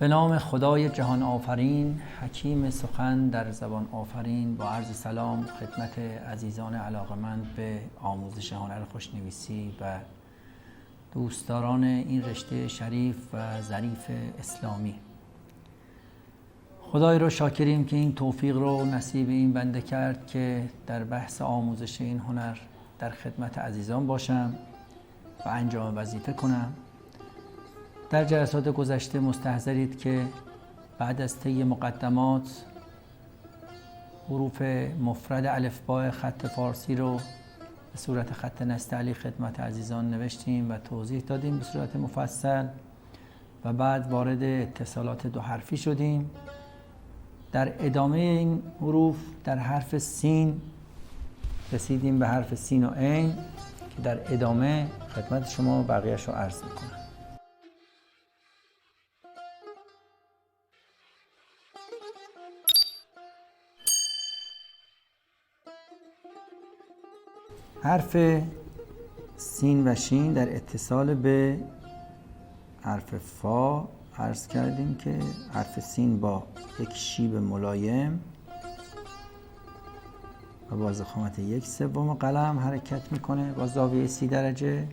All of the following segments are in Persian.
به نام خدای جهان آفرین، حکیم سخن در زبان آفرین. با عرض سلام خدمت عزیزان علاقمند به آموزش هنر خوشنویسی و دوستداران این رشته شریف و ظریف اسلامی. خدای رو شاکریم که این توفیق رو نصیب این بنده کرد که در بحث آموزش این هنر در خدمت عزیزان باشم و انجام وظیفه کنم. در جلسات گذشته مستحضرید که بعد از طی مقدمات حروف مفرد الفبای خط فارسی رو به صورت خط نستعلیق خدمت عزیزان نوشتیم و توضیح دادیم به صورت مفصل و بعد وارد اتصالات دو حرفی شدیم. در ادامه این حروف در حرف سین رسیدیم به حرف سین و عین که در ادامه خدمت شما بقیه‌اش رو عرض میکنم. حرف سین و شین در اتصال به حرف فا عرض کردیم که حرف سین با یک شیب ملایم و با ضخامت 1/3 قلم حرکت میکنه با زاویه 30 درجه.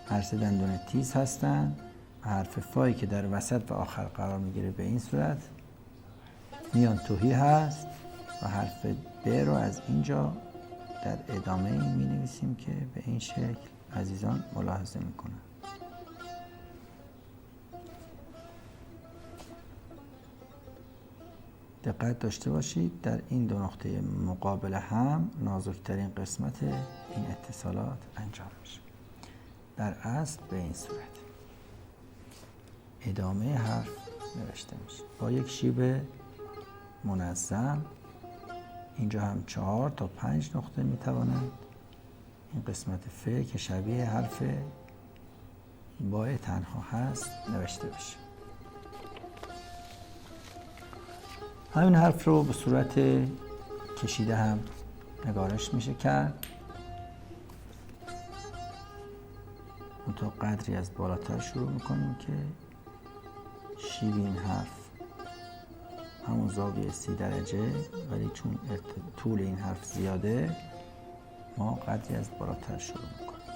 هر سه دندون تیز هستند و حرف فایی که در وسط و آخر قرار میگیره به این صورت میان توهی هست و حرف ب رو از اینجا در ادامه این می نویسیم که به این شکل عزیزان ملاحظه میکنن. دقت داشته باشید در این دو نقطه مقابل هم نازکترین قسمت این اتصالات انجام میشه. در اصل به این صورت ادامه حرف نوشته میشه با یک شیب منظم. اینجا هم 4 تا 5 نقطه میتوانند این قسمت ف که شبیه حرف با تنها هست نوشته بشه. همین حرف رو به صورت کشیده هم نگارش میشه کرد. منتها قدری از بالاتر شروع میکنیم که شیب این حرف همون زاویه 30 درجه، ولی چون طول این حرف زیاده ما قدری از بالاتر شروع میکنیم.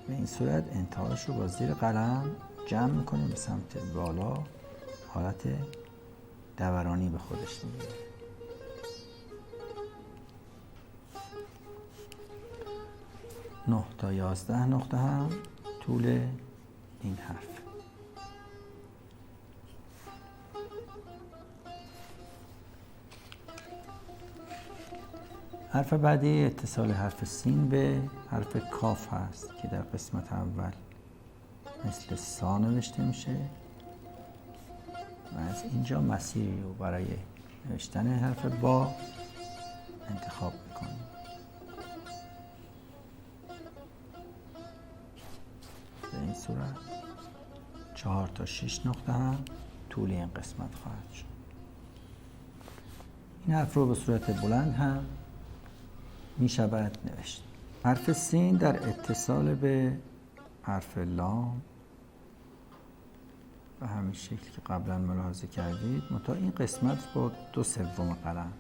به این صورت انتهاش رو با زیر قلم جمع میکنیم به سمت بالا، حالت دورانی به خودش میگیره. نه تا 11 نقطه هم طول این حرف. حرف بعدی اتصال حرف سین به حرف کاف هست که در قسمت اول مثل سا نوشته میشه و از اینجا مسیری رو برای نوشتن حرف با انتخاب میکنیم. به این صورت 4 تا 6 نقطه هم طول این قسمت خواهد شد. این حرف رو به صورت بلند هم می شود نوشت. حرف سین در اتصال به حرف لام به همین شکل که قبلا ملاحظه کردید، منتها این قسمت با 2/3 قلم.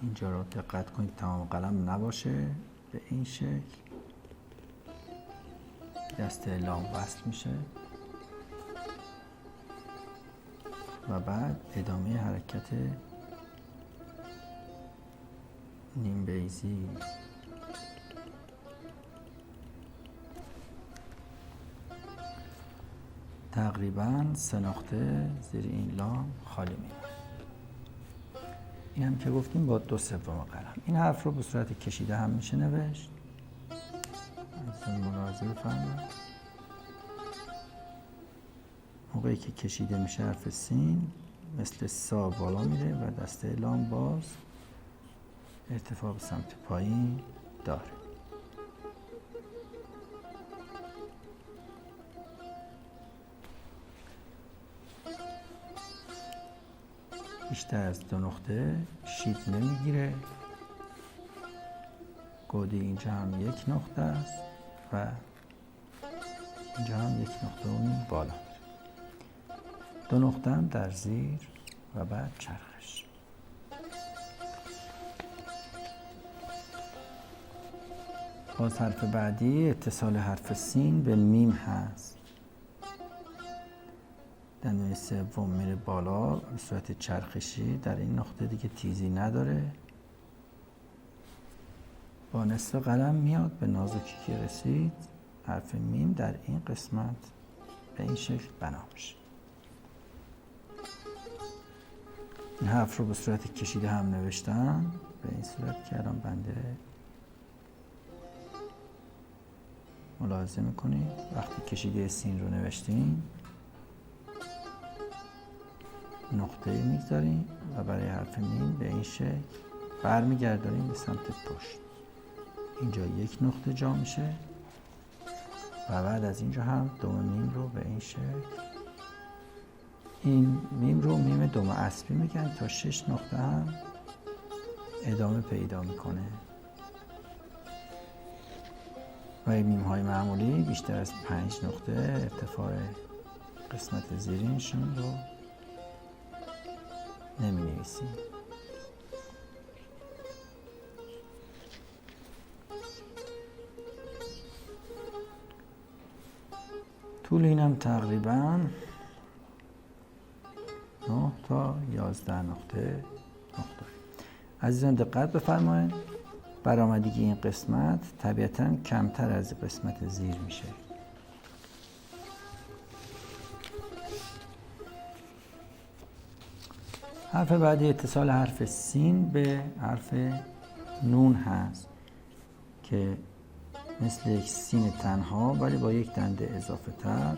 اینجا رو دقت کنید تمام قلم نباشه. به این شکل دسته لام وصل میشه و بعد ادامه حرکت نیم بیضی تقریبا 3 نقطه زیر این لام خالی میمونه. این هم که گفتیم با 2/3 قلم. این حرف رو به صورت کشیده هم میشه نوشت. از ملاحظه بفرمایید موقعی که کشیده میشه حرف سین مثل سا بالا میره و دسته لام باز ارتفاع به سمت پایین داره. بیشتر از 2 نقطه شیب نمیگیره گودی اینجا هم یک نقطه است و اینجا هم یک نقطه و نیم بالا. 2 نقطه هم در زیر و بعد چرخش. باز حرف بعدی اتصال حرف سین به میم هست. دندون سوم میره بالا به صورت چرخشی، در این نقطه دیگه تیزی نداره، با نصف قلم میاد به نازکی که رسید. حرف میم در این قسمت به این شکل بنا میشه. این حرف رو به صورت کشیده هم نوشتم، به این صورت که الان بنده ملاحظه میکنید. وقتی کشیده سین رو نوشتیم نقطه میگذاریم و برای حرف میم به این شکل برمیگرداریم به سمت پشت. اینجا یک نقطه جا میشه و بعد از اینجا هم دم میم رو به این شکل، این میم رو میم دم اسبی میگن، تا 6 نقطه هم ادامه پیدا میکنه و این میم های معمولی بیشتر از 5 نقطه ارتفاع قسمت زیرینشون رو نمی نویسیم. طول اینم تقریبا 9 تا 11 نقطه. عزیزان دقت بفرمایید، برآمدگی این قسمت طبیعتاً کمتر از قسمت زیر میشه. حرف بعدی اتصال حرف سین به حرف نون هست که مثل یک سین تنها ولی با یک دنده اضافه تر.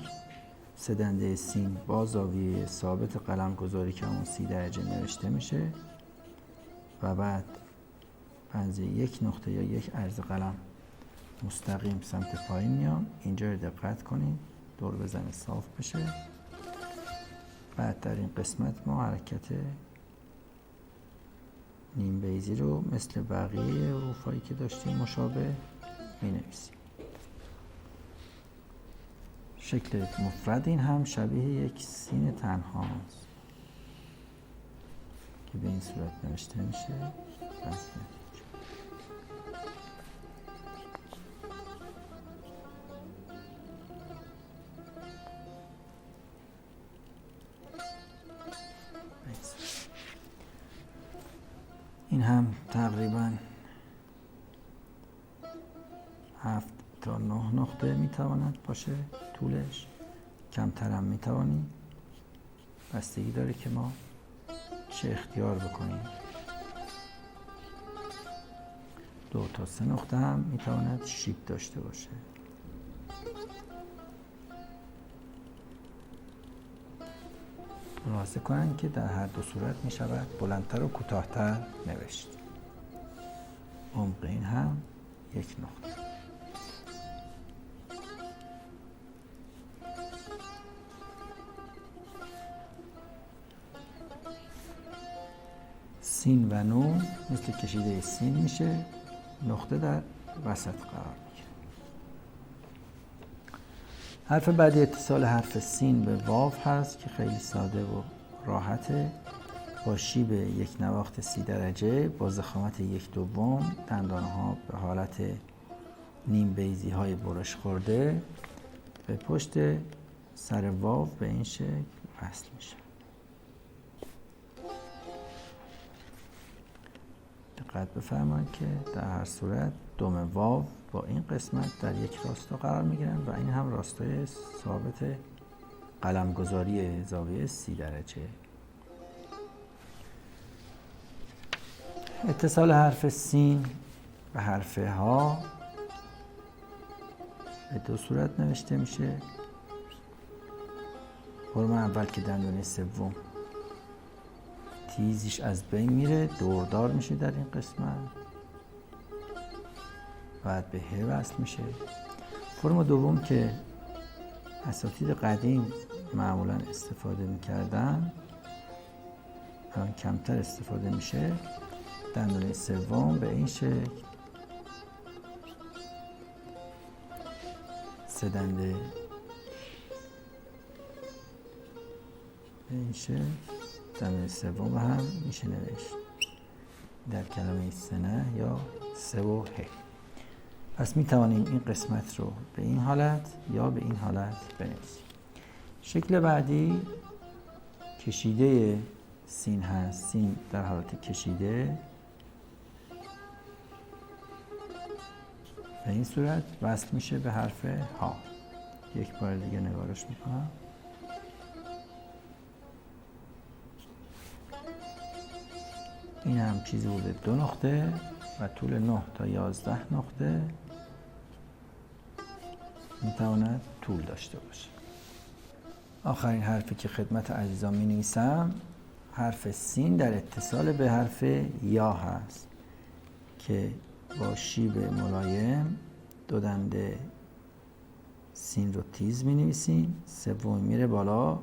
3 دنده سین با زاویه ثابت قلم گذاری که همون 30 درجه نوشته میشه و بعد پنجه یک نقطه یا یک عرض قلم مستقیم سمت پایین میام. اینجا رو دقت کنید دور بزنه صاف بشه. بعد در این قسمت ما حرکت نیم بیضی رو مثل بقیه حروفایی که داشتیم مشابه می نویسیم. شکل مفرد این هم شبیه یک سین تنها است که به این صورت نوشته میشه. این هم تقریبا 7 تا 9 نقطه میتواند باشه طولش، کمتر هم میتوانیم، بستگی داره که ما چه اختیار بکنیم. 2 تا 3 نقطه هم میتواند شیب داشته باشه. ملاحظه کنید که در هر دو صورت می شود بلندتر و کوتاهتر نوشت. عمق این هم 1 نقطه. سین و نون مثل کشیده سین میشه، نقطه در وسط قرار میگیره. حرف بعدی اتصال حرف سین به واو هست که خیلی ساده و راحته. با شیب یک نواخت 30 درجه با ضخامت 1/2 دندانه ها به حالت نیم بیضی های برش خورده به پشت سر واو به این شکل وصل میشه. دقت بفرمایید که در هر صورت دم واو با این قسمت در یک راستا قرار میگیرن و این هم راستای ثابت قلمگذاری زاویه 30 درجه. اتصال حرف سین و حرف ها به 2 صورت نوشته میشه. فرم اول که دندانه سوم تیزیش از بین میره، دوردار میشه در این قسمت، بعد به ه وصل میشه. فرم دوم که اساتید قدیم معمولا استفاده میکردن الان کمتر استفاده میشه. دندانه سوم به این شکل 3 دنده به این شکل. دنده سوم هم میشه نوشت در کلمه سنه یا سه پس می توانیم این قسمت رو به این حالت یا به این حالت بنویسیم. شکل بعدی کشیده سین هست. سین در حالت کشیده به این صورت وصل میشه به حرف ها. یک بار دیگه نگارش میکنم. این هم چیزی بوده 2 نقطه و طول 9 تا 11 نقطه میتواند طول داشته باشه. آخرین حرفی که خدمت عزیزان می نویسم حرف سین در اتصال به حرف یا هست که با شیب ملایم 2 دنده سین رو تیز می نویسیم. سوم میره بالا و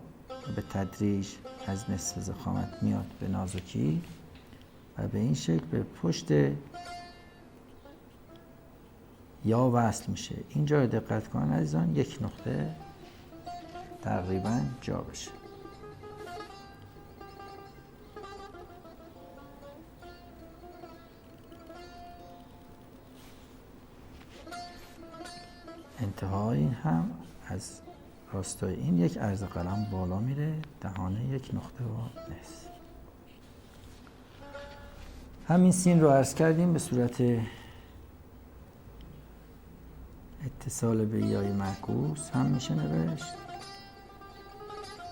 به تدریج از نصف ضخامت میاد به نازکی و به این شکل به پشت یا وصل میشه. اینجا رو دقت کنن عزیزان، 1 نقطه تقریبا جا بشه. انتهای این هم از راستای این یک عرض قلم بالا میره، دهانه 1 نقطه و نصف. همین سین رو عرض کردیم به صورت اتصال به یای معکوس هم میشه نوشت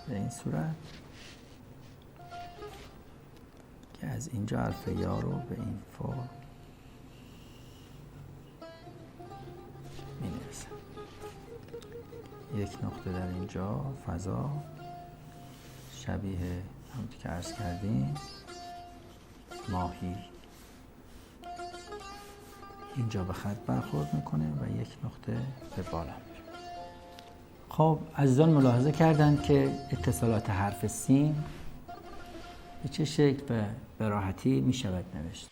به این صورت که از اینجا حرف یا رو به این فرم می نویسم. 1 نقطه در اینجا فضا شبیه همونطور که عرض کردیم ماهی اینجا به خط برخورد میکنه و 1 نقطه به بالا میره. خب عزیزان ملاحظه کردند که اتصالات حرف سین به چه شکل و به راحتی می شود نوشت.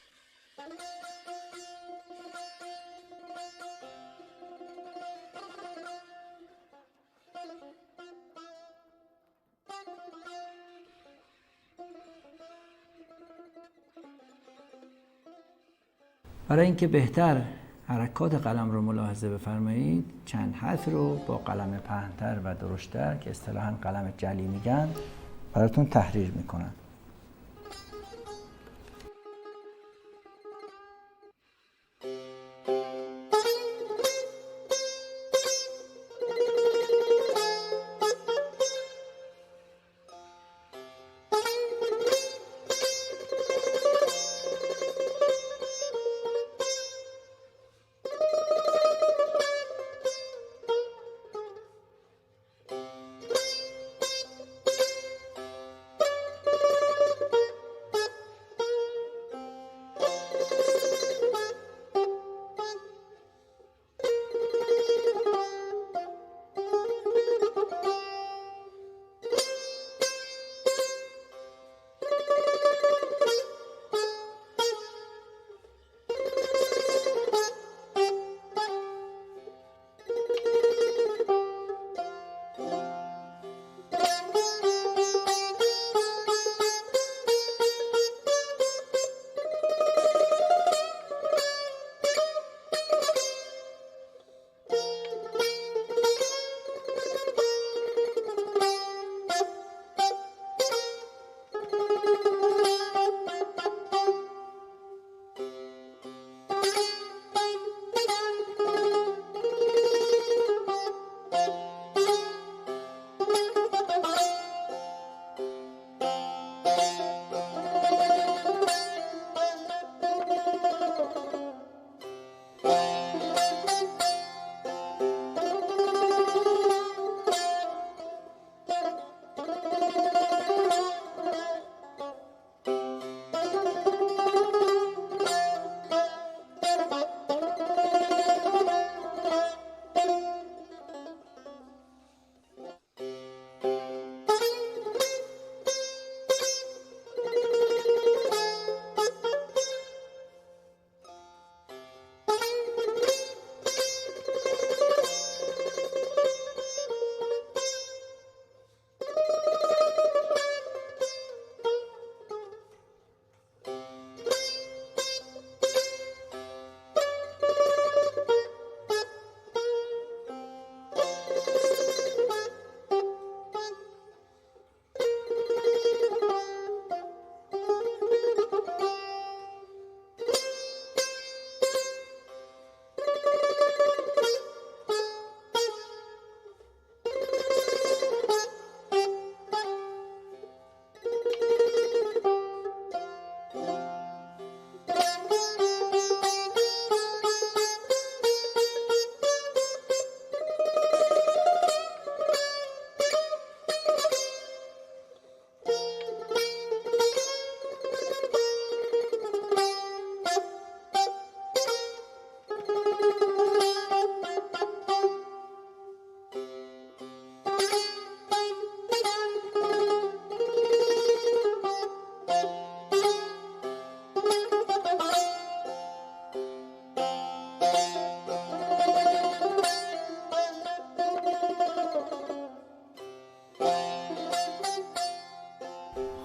برای اینکه بهتر حرکات قلم رو ملاحظه بفرمایید چند حرف رو با قلم پهن‌تر و درشت‌تر که اصطلاحاً قلم جلی میگن براتون تحریر میکنم.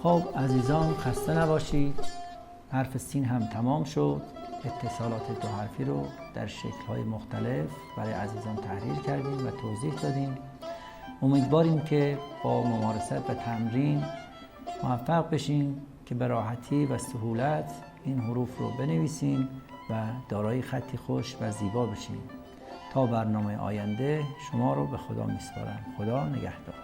خب عزیزان خسته نباشید. حرف سین هم تمام شد. اتصالات دو حرفی رو در شکل‌های مختلف برای عزیزان تحریر کردیم و توضیح دادیم. امیدواریم که با ممارست و تمرین موفق بشیم که به راحتی و سهولت این حروف رو بنویسیم و دارای خطی خوش و زیبا بشیم. تا برنامه آینده شما رو به خدا میسپارم. خدا نگهدار.